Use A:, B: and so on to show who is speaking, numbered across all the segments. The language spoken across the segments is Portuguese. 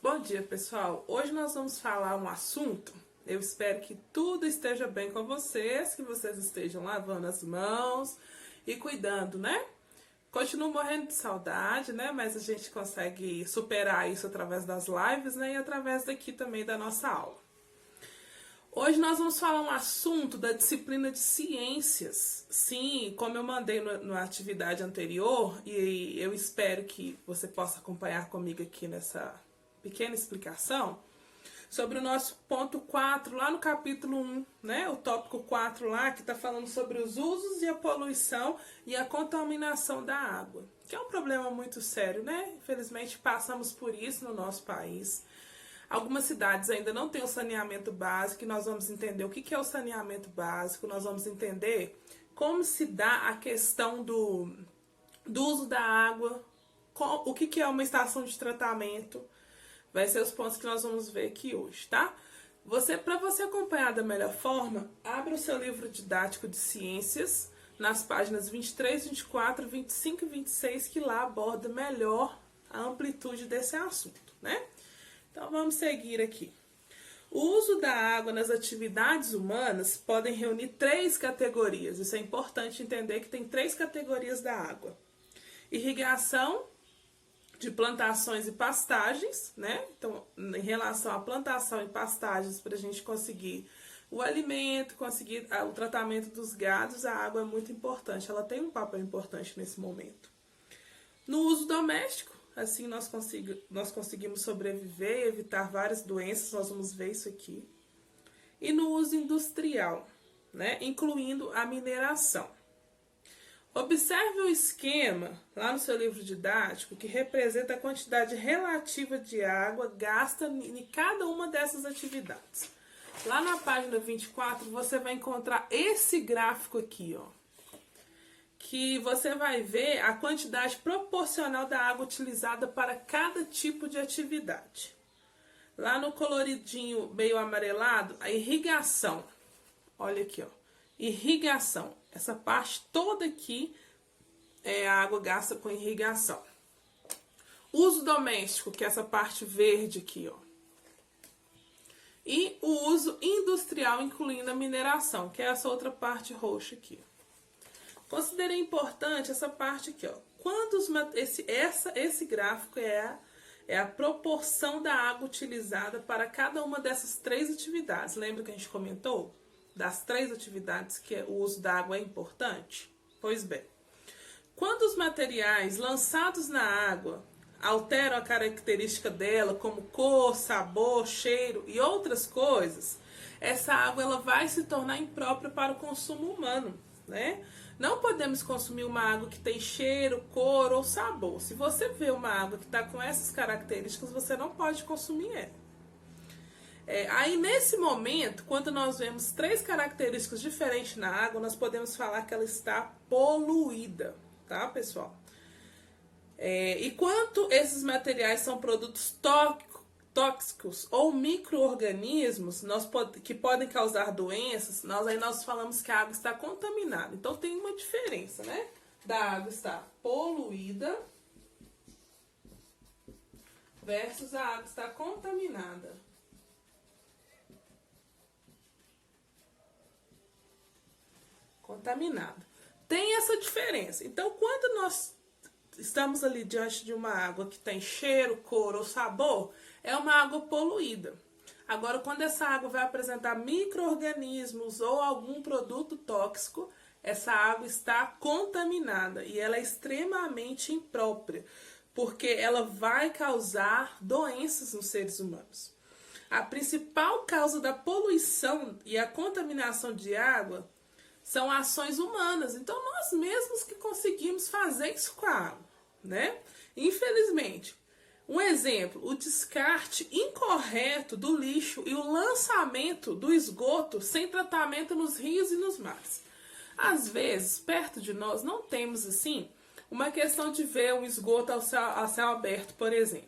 A: Bom dia, pessoal. Hoje nós vamos falar um assunto. Eu espero que tudo esteja bem com vocês, que vocês estejam lavando as mãos e cuidando, né? Continuo morrendo de saudade, né? Mas a gente consegue superar isso através das lives, né? E através daqui também da nossa aula. Hoje nós vamos falar um assunto da disciplina de ciências. Sim, como eu mandei na atividade anterior, e eu espero que você possa acompanhar comigo aqui nessa pequena explicação, sobre o nosso ponto 4, lá no capítulo 1, né? O tópico 4 lá, que está falando sobre os usos e a poluição e a contaminação da água, que é um problema muito sério, né? Infelizmente passamos por isso no nosso país. Algumas cidades ainda não têm o saneamento básico, e nós vamos entender o que é o saneamento básico, nós vamos entender como se dá a questão do uso da água, o que é uma estação de tratamento. Vai ser os pontos que nós vamos ver aqui hoje, tá? Para você acompanhar da melhor forma, abra o seu livro didático de ciências, nas páginas 23, 24, 25 e 26, que lá aborda melhor a amplitude desse assunto, né? Então vamos seguir aqui. O uso da água nas atividades humanas podem reunir 3 categorias. Isso é importante entender que tem 3 categorias da água. Irrigação de plantações e pastagens, né? Então, em relação à plantação e pastagens, para a gente conseguir o alimento, conseguir o tratamento dos gados, a água é muito importante. Ela tem um papel importante nesse momento. No uso doméstico, assim nós conseguimos sobreviver e evitar várias doenças, nós vamos ver isso aqui. E no uso industrial, né? Incluindo a mineração. Observe o esquema lá no seu livro didático que representa a quantidade relativa de água gasta em cada uma dessas atividades. Lá na página 24 você vai encontrar esse gráfico aqui, ó, que você vai ver a quantidade proporcional da água utilizada para cada tipo de atividade. Lá no coloridinho meio amarelado, a irrigação. Olha aqui, ó. Irrigação. Essa parte toda aqui é a água gasta com irrigação. Uso doméstico, que é essa parte verde aqui, ó. E o uso industrial, incluindo a mineração, que é essa outra parte roxa aqui. Considerei importante essa parte aqui, ó. Esse gráfico é a proporção da água utilizada para cada uma dessas 3 atividades. Lembra que a gente comentou? Das 3 atividades que o uso da água é importante? Pois bem, quando os materiais lançados na água alteram a característica dela, como cor, sabor, cheiro e outras coisas, essa água ela vai se tornar imprópria para o consumo humano, né? Não podemos consumir uma água que tem cheiro, cor ou sabor. Se você vê uma água que está com essas características, você não pode consumir ela. Aí nesse momento, quando nós vemos 3 características diferentes na água, nós podemos falar que ela está poluída, tá, pessoal? E quanto esses materiais são produtos tóxicos ou micro-organismos que podem causar doenças, nós falamos que a água está contaminada. Então tem uma diferença, né? Da água estar poluída versus a água estar contaminada. Contaminada. Tem essa diferença. Então, quando nós estamos ali diante de uma água que tem cheiro, cor ou sabor, é uma água poluída. Agora, quando essa água vai apresentar micro-organismos ou algum produto tóxico, essa água está contaminada e ela é extremamente imprópria, porque ela vai causar doenças nos seres humanos. A principal causa da poluição e a contaminação de água são ações humanas. Então, nós mesmos que conseguimos fazer isso com a água, né? Infelizmente, um exemplo, o descarte incorreto do lixo e o lançamento do esgoto sem tratamento nos rios e nos mares. Às vezes, perto de nós, não temos, assim, uma questão de ver um esgoto ao céu aberto, por exemplo.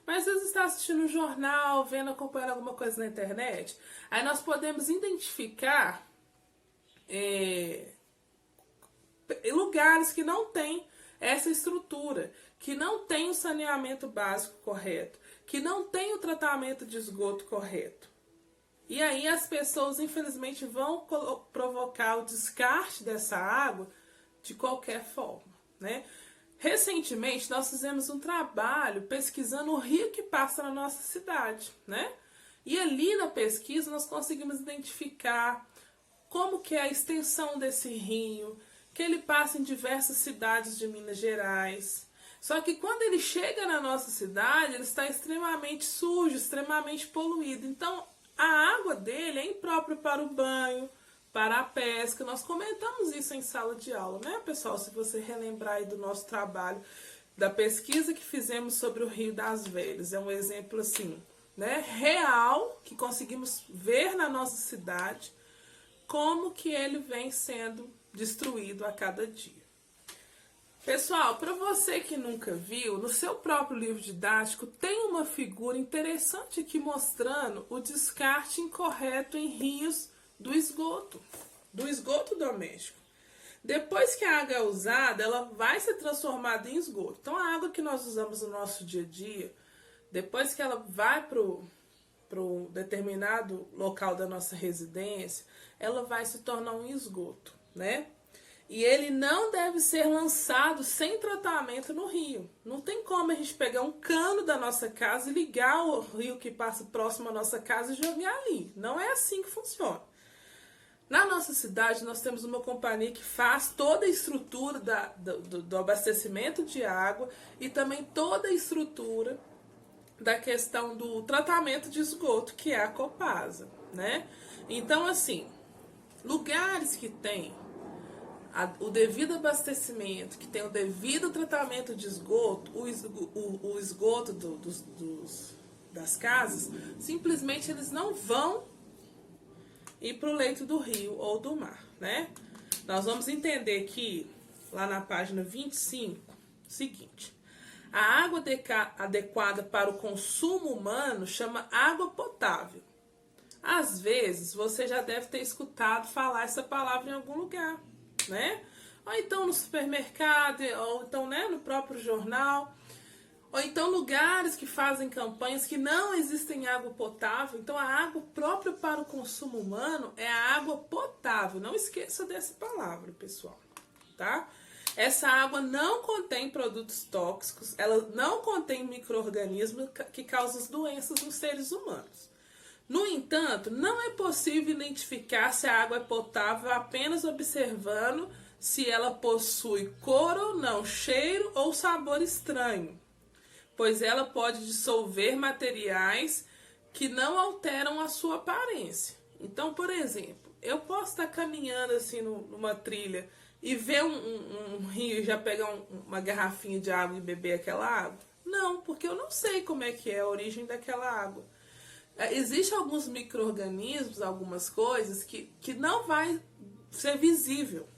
A: Mas às vezes está assistindo um jornal, acompanhando alguma coisa na internet, aí nós podemos identificar lugares que não tem essa estrutura, que não tem o saneamento básico correto, que não tem o tratamento de esgoto correto. E aí as pessoas, infelizmente, vão provocar o descarte dessa água de qualquer forma, né? Recentemente, nós fizemos um trabalho pesquisando o rio que passa na nossa cidade, né? E ali na pesquisa nós conseguimos identificar como que é a extensão desse rio, que ele passa em diversas cidades de Minas Gerais. Só que quando ele chega na nossa cidade, ele está extremamente sujo, extremamente poluído. Então, a água dele é imprópria para o banho, para a pesca. Nós comentamos isso em sala de aula, né, pessoal? Se você relembrar aí do nosso trabalho, da pesquisa que fizemos sobre o Rio das Velhas. É um exemplo, assim, né, real, que conseguimos ver na nossa cidade, como que ele vem sendo destruído a cada dia. Pessoal, para você que nunca viu, no seu próprio livro didático tem uma figura interessante aqui mostrando o descarte incorreto em rios do esgoto doméstico. Depois que a água é usada, ela vai ser transformada em esgoto. Então a água que nós usamos no nosso dia a dia, depois que ela vai para o determinado local da nossa residência, ela vai se tornar um esgoto, né? E ele não deve ser lançado sem tratamento no rio. Não tem como a gente pegar um cano da nossa casa e ligar o rio que passa próximo à nossa casa e jogar ali. Não é assim que funciona. Na nossa cidade, nós temos uma companhia que faz toda a estrutura do abastecimento de água e também toda a estrutura da questão do tratamento de esgoto, que é a Copasa, né? Então, assim, lugares que tem o devido abastecimento, que tem o devido tratamento de esgoto, o esgoto das casas, simplesmente eles não vão ir para o leito do rio ou do mar, né? Nós vamos entender que, lá na página 25, o seguinte: a água adequada para o consumo humano chama água potável. Às vezes, você já deve ter escutado falar essa palavra em algum lugar, né? Ou então no supermercado, ou então, né, no próprio jornal, ou então lugares que fazem campanhas que não existem água potável. Então a água própria para o consumo humano é a água potável. Não esqueça dessa palavra, pessoal, tá? Essa água não contém produtos tóxicos, ela não contém micro-organismos que causam doenças nos seres humanos. No entanto, não é possível identificar se a água é potável apenas observando se ela possui cor ou não, cheiro ou sabor estranho, pois ela pode dissolver materiais que não alteram a sua aparência. Então, por exemplo, eu posso estar caminhando assim numa trilha e ver um rio e já pegar uma garrafinha de água e beber aquela água? Não, porque eu não sei como é que é a origem daquela água. Existem alguns micro-organismos, algumas coisas que não vai ser visível,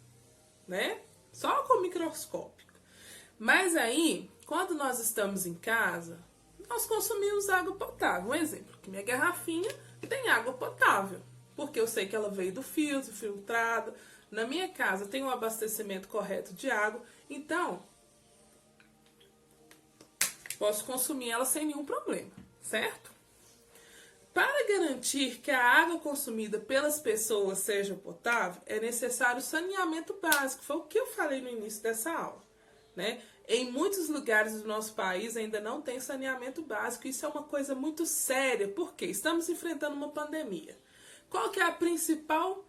A: né? Só com o microscópio. Mas aí, quando nós estamos em casa, nós consumimos água potável. Um exemplo, que minha garrafinha tem água potável, porque eu sei que ela veio do filtro, filtrada. Na minha casa tem um abastecimento correto de água, então posso consumir ela sem nenhum problema, certo? Para garantir que a água consumida pelas pessoas seja potável, é necessário saneamento básico. Foi o que eu falei no início dessa aula, né? Em muitos lugares do nosso país ainda não tem saneamento básico. Isso é uma coisa muito séria, porque estamos enfrentando uma pandemia. Qual que é a principal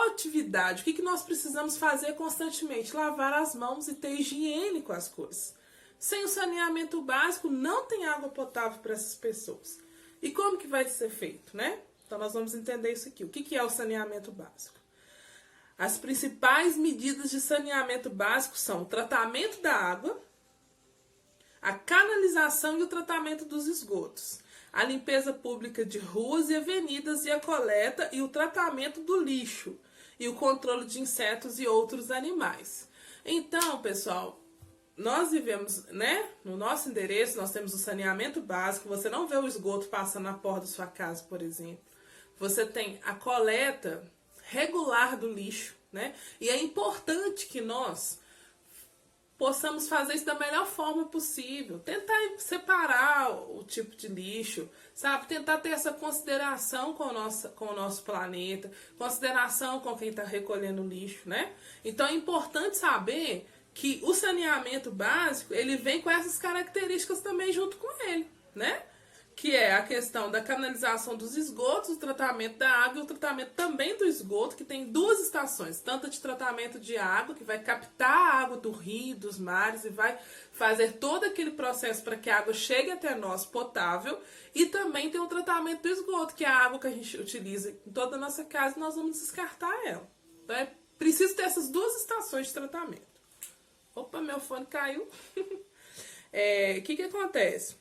A: atividade? O que nós precisamos fazer constantemente? Lavar as mãos e ter higiene com as coisas. Sem o saneamento básico, não tem água potável para essas pessoas. E como que vai ser feito, né? Então, nós vamos entender isso aqui. O que é o saneamento básico? As principais medidas de saneamento básico são o tratamento da água, a canalização e o tratamento dos esgotos, a limpeza pública de ruas e avenidas e a coleta e o tratamento do lixo, e o controle de insetos e outros animais. Então, pessoal, nós vivemos, né, no nosso endereço, nós temos o saneamento básico. Você não vê o esgoto passando na porta da sua casa, por exemplo. Você tem a coleta regular do lixo, né? E é importante que nós possamos fazer isso da melhor forma possível. Tentar separar o tipo de lixo, sabe? Tentar ter essa consideração com o nosso planeta, consideração com quem está recolhendo lixo, né? Então é importante saber que o saneamento básico, ele vem com essas características também junto com ele, né? Que é a questão da canalização dos esgotos, o tratamento da água e o tratamento também do esgoto, que tem duas estações, tanto de tratamento de água, que vai captar a água do rio, dos mares e vai fazer todo aquele processo para que a água chegue até nós potável, e também tem o tratamento do esgoto, que é a água que a gente utiliza em toda a nossa casa e nós vamos descartar ela. Então é preciso ter essas duas estações de tratamento. Opa, meu fone caiu. Que acontece?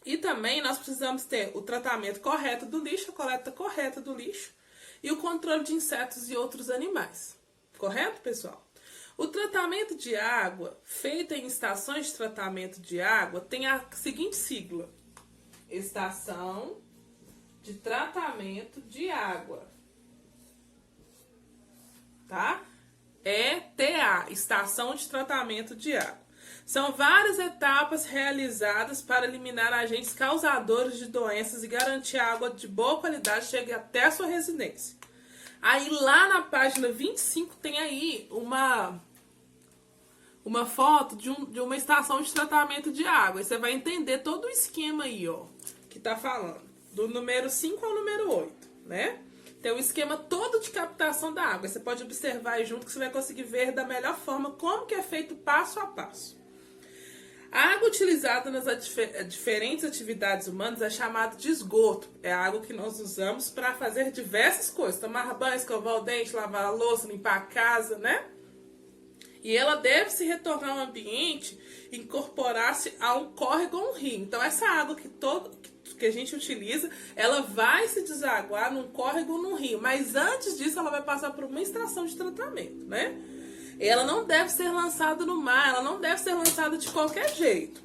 A: E também nós precisamos ter o tratamento correto do lixo, a coleta correta do lixo e o controle de insetos e outros animais. Correto, pessoal? O tratamento de água feito em estações de tratamento de água tem a seguinte sigla: Estação de Tratamento de Água. Tá? ETA, Estação de Tratamento de Água. São várias etapas realizadas para eliminar agentes causadores de doenças e garantir a água de boa qualidade chegue até a sua residência. Aí lá na página 25 tem aí uma foto de uma estação de tratamento de água. E você vai entender todo o esquema aí, ó, que tá falando. Do número 5 ao número 8, né? Tem o esquema todo de captação da água. Você pode observar aí junto que você vai conseguir ver da melhor forma como que é feito passo a passo. A água utilizada nas diferentes atividades humanas é chamada de esgoto. É a água que nós usamos para fazer diversas coisas. Tomar banho, escovar o dente, lavar a louça, limpar a casa, né? E ela deve se retornar ao ambiente e incorporar-se a um córrego ou um rio. Então essa água que a gente utiliza, ela vai se desaguar num córrego ou num rio. Mas antes disso ela vai passar por uma estação de tratamento, né? Ela não deve ser lançada no mar, ela não deve ser lançada de qualquer jeito.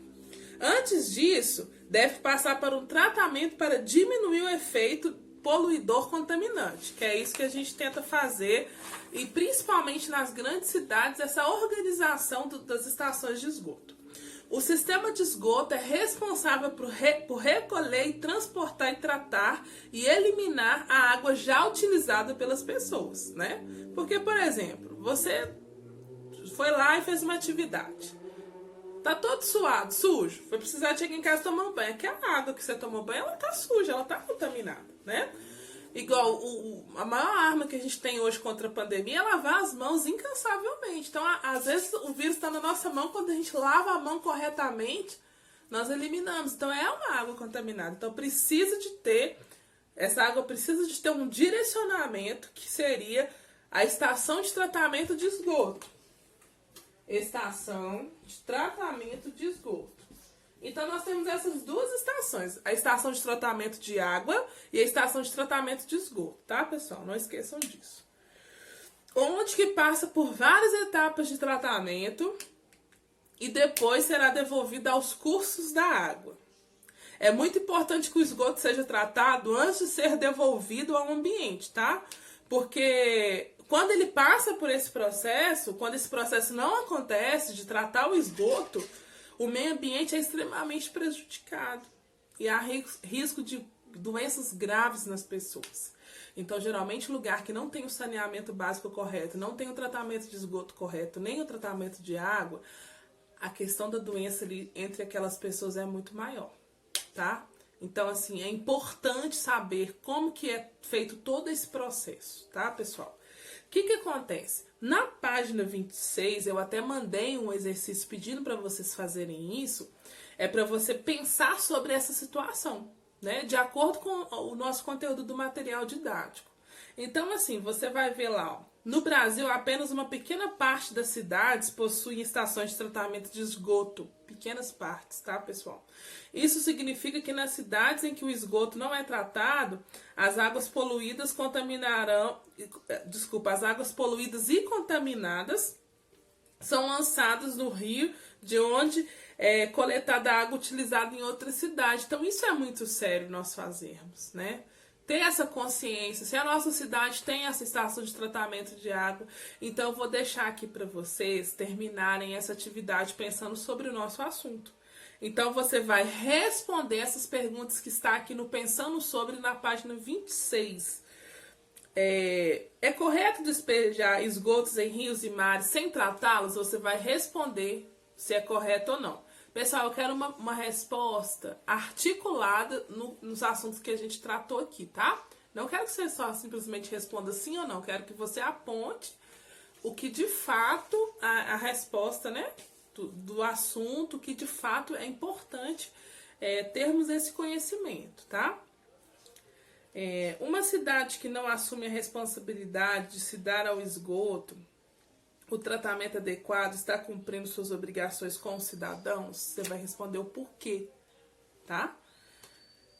A: Antes disso, deve passar por um tratamento para diminuir o efeito poluidor contaminante, que é isso que a gente tenta fazer, e principalmente nas grandes cidades, essa organização das estações de esgoto. O sistema de esgoto é responsável por recolher e transportar e tratar e eliminar a água já utilizada pelas pessoas, né? Porque, por exemplo, você foi lá e fez uma atividade. Tá todo suado, sujo. Foi precisar chegar em casa e tomar um banho. Aquela água que você tomou banho, ela tá suja, ela tá contaminada, né? Igual a maior arma que a gente tem hoje contra a pandemia é lavar as mãos incansavelmente. Então, às vezes, o vírus está na nossa mão. Quando a gente lava a mão corretamente, nós eliminamos. Então, é uma água contaminada. Então, essa água precisa de ter um direcionamento, que seria a estação de tratamento de esgoto. Estação de tratamento de esgoto. Então, nós temos essas duas estações. A estação de tratamento de água e a estação de tratamento de esgoto, tá, pessoal? Não esqueçam disso. Onde que passa por várias etapas de tratamento e depois será devolvida aos cursos da água. É muito importante que o esgoto seja tratado antes de ser devolvido ao ambiente, tá? Porque quando ele passa por esse processo, quando esse processo não acontece de tratar o esgoto, o meio ambiente é extremamente prejudicado e há risco de doenças graves nas pessoas. Então, geralmente, lugar que não tem o saneamento básico correto, não tem o tratamento de esgoto correto, nem o tratamento de água, a questão da doença ali entre aquelas pessoas é muito maior, tá? Então, assim, é importante saber como que é feito todo esse processo, tá, pessoal? O que acontece? Na página 26, eu até mandei um exercício pedindo para vocês fazerem isso, é para você pensar sobre essa situação, né? De acordo com o nosso conteúdo do material didático. Então, assim, você vai ver lá, ó, no Brasil, apenas uma pequena parte das cidades possui estações de tratamento de esgoto. Pequenas partes, tá, pessoal? Isso significa que nas cidades em que o esgoto não é tratado, as águas poluídas e contaminadas são lançadas no rio, de onde é coletada a água utilizada em outra cidade. Então, isso é muito sério nós fazermos, né? ter essa consciência, se a nossa cidade tem essa estação de tratamento de água. Então eu vou deixar aqui para vocês terminarem essa atividade pensando sobre o nosso assunto. Então você vai responder essas perguntas que está aqui no Pensando Sobre na página 26. É correto despejar esgotos em rios e mares sem tratá-los? Você vai responder se é correto ou não. Pessoal, eu quero uma resposta articulada nos assuntos que a gente tratou aqui, tá? Não quero que você só simplesmente responda sim ou não. Quero que você aponte o que de fato, a resposta, né, do assunto, que de fato é importante termos esse conhecimento, tá? Uma cidade que não assume a responsabilidade de se dar ao esgoto o tratamento adequado, está cumprindo suas obrigações com os cidadãos? Você vai responder o porquê, tá?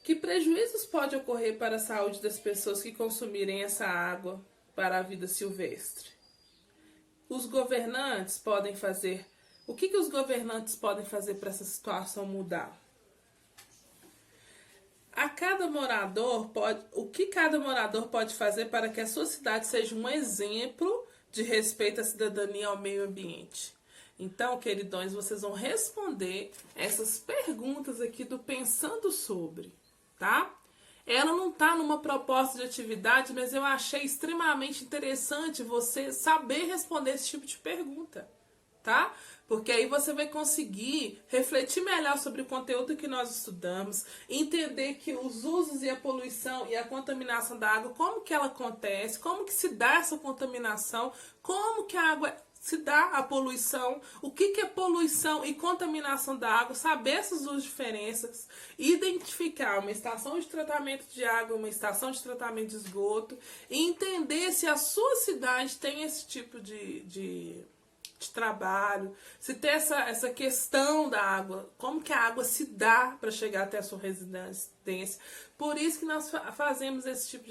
A: Que prejuízos pode ocorrer para a saúde das pessoas que consumirem essa água para a vida silvestre? Os governantes podem fazer... O que os governantes podem fazer para essa situação mudar? O que cada morador pode fazer para que a sua cidade seja um exemplo de respeito à cidadania e ao meio ambiente? Então, queridões, vocês vão responder essas perguntas aqui do Pensando Sobre, tá? Ela não tá numa proposta de atividade, mas eu achei extremamente interessante você saber responder esse tipo de pergunta, tá? Porque aí você vai conseguir refletir melhor sobre o conteúdo que nós estudamos, entender que os usos e a poluição e a contaminação da água, como que ela acontece, como que se dá essa contaminação, como que a água se dá a poluição, o que é poluição e contaminação da água, saber essas duas diferenças, identificar uma estação de tratamento de água, uma estação de tratamento de esgoto, e entender se a sua cidade tem esse tipo de trabalho, se tem essa questão da água, como que a água se dá para chegar até a sua residência. Por isso que nós fazemos esse tipo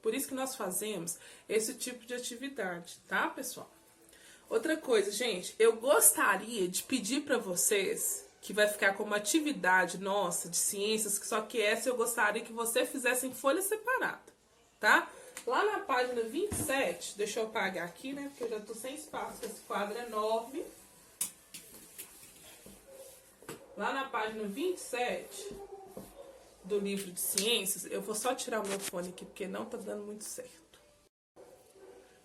A: por isso que nós fazemos esse tipo de atividade, tá, pessoal? Outra coisa, gente, eu gostaria de pedir para vocês, que vai ficar como atividade nossa de ciências, só que essa eu gostaria que você fizesse em folha separada, tá? Lá na página 27, deixa eu apagar aqui, né? Porque eu já tô sem espaço, esse quadro é enorme. Lá na página 27 do livro de ciências, eu vou só tirar o meu fone aqui, porque não tá dando muito certo.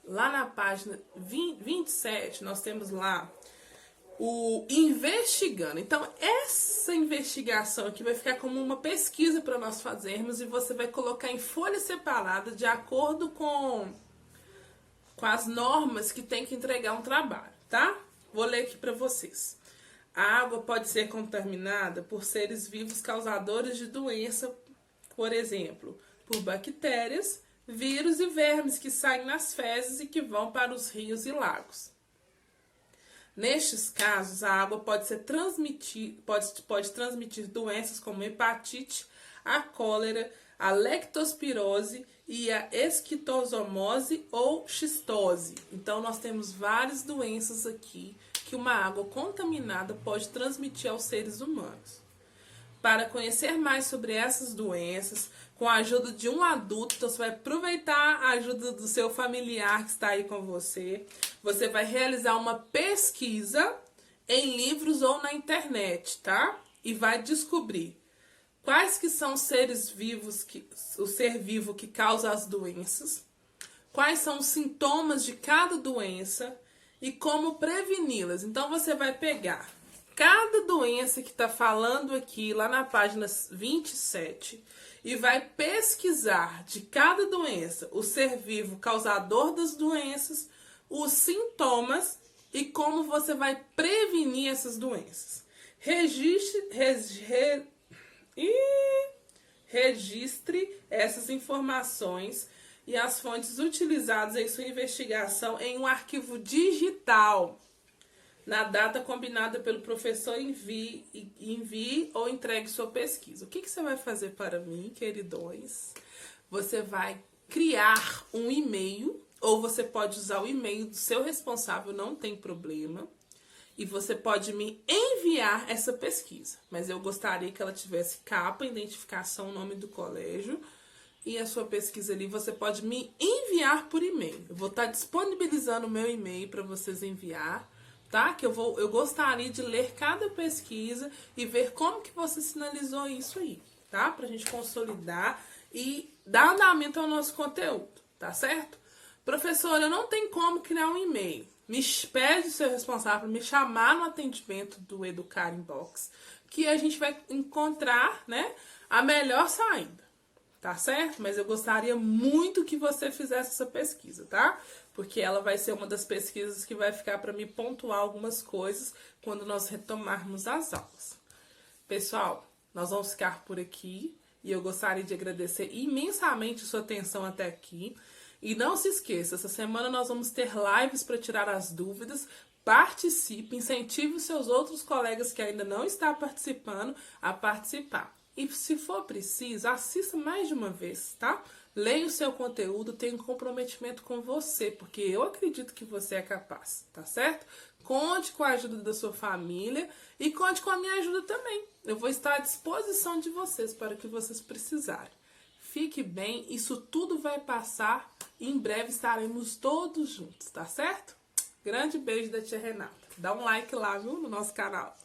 A: Lá na página 27, nós temos lá o investigando. Então, essa investigação aqui vai ficar como uma pesquisa para nós fazermos e você vai colocar em folha separada de acordo com as normas que tem que entregar um trabalho, tá? Vou ler aqui para vocês. A água pode ser contaminada por seres vivos causadores de doença, por exemplo, por bactérias, vírus e vermes que saem nas fezes e que vão para os rios e lagos. Nestes casos, a água pode transmitir doenças como hepatite, a cólera, a lectospirose e a esquitosomose ou xistose. Então, nós temos várias doenças aqui que uma água contaminada pode transmitir aos seres humanos. Para conhecer mais sobre essas doenças, com a ajuda de um adulto, então você vai aproveitar a ajuda do seu familiar que está aí com você. Você vai realizar uma pesquisa em livros ou na internet, tá? E vai descobrir quais que são os seres vivos, o ser vivo que causa as doenças, quais são os sintomas de cada doença e como preveni-las. Então você vai pegar cada doença que está falando aqui, lá na página 27, e vai pesquisar de cada doença o ser vivo causador das doenças, os sintomas e como você vai prevenir essas doenças. Registre essas informações e as fontes utilizadas em sua investigação em um arquivo digital. Na data combinada pelo professor, envie ou entregue sua pesquisa. O que você vai fazer para mim, queridões? Você vai criar um e-mail, ou você pode usar o e-mail do seu responsável, não tem problema. e você pode me enviar essa pesquisa. Mas eu gostaria que ela tivesse capa, identificação, nome do colégio e a sua pesquisa ali. Você pode me enviar por e-mail. Eu vou estar disponibilizando o meu e-mail para vocês enviar, tá? Que eu gostaria de ler cada pesquisa e ver como que você sinalizou isso aí, tá? Pra gente consolidar e dar andamento ao nosso conteúdo, tá certo? Professora, eu não tenho como criar um e-mail. Me pede o seu responsável para me chamar no atendimento do Educar Inbox, que a gente vai encontrar, né, a melhor saída, tá certo? Mas eu gostaria muito que você fizesse essa pesquisa, tá? Porque ela vai ser uma das pesquisas que vai ficar para me pontuar algumas coisas quando nós retomarmos as aulas. Pessoal, nós vamos ficar por aqui e eu gostaria de agradecer imensamente a sua atenção até aqui. E não se esqueça, essa semana nós vamos ter lives para tirar as dúvidas. Participe, incentive os seus outros colegas que ainda não estão participando a participar. E se for preciso, assista mais de uma vez, tá? Leia o seu conteúdo, tenha um comprometimento com você, porque eu acredito que você é capaz, tá certo? Conte com a ajuda da sua família e conte com a minha ajuda também. Eu vou estar à disposição de vocês para o que vocês precisarem. Fique bem, isso tudo vai passar e em breve estaremos todos juntos, tá certo? Grande beijo da tia Renata. Dá um like lá, viu, no nosso canal.